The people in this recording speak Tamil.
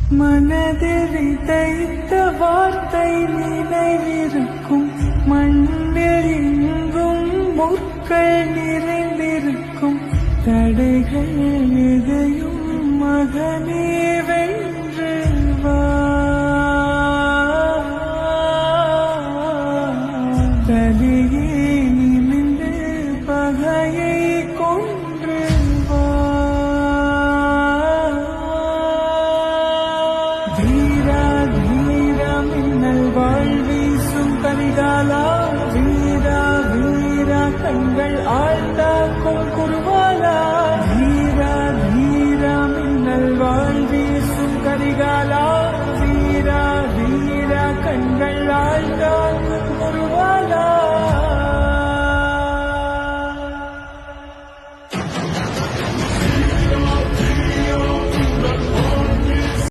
மனதில் விதைத்த வார்த்தை நினைவிருக்கும், மண்ணில் எங்கும் முற்கள் நிறைந்திருக்கும், தடைகள் எதையும் மகனே வெல்ல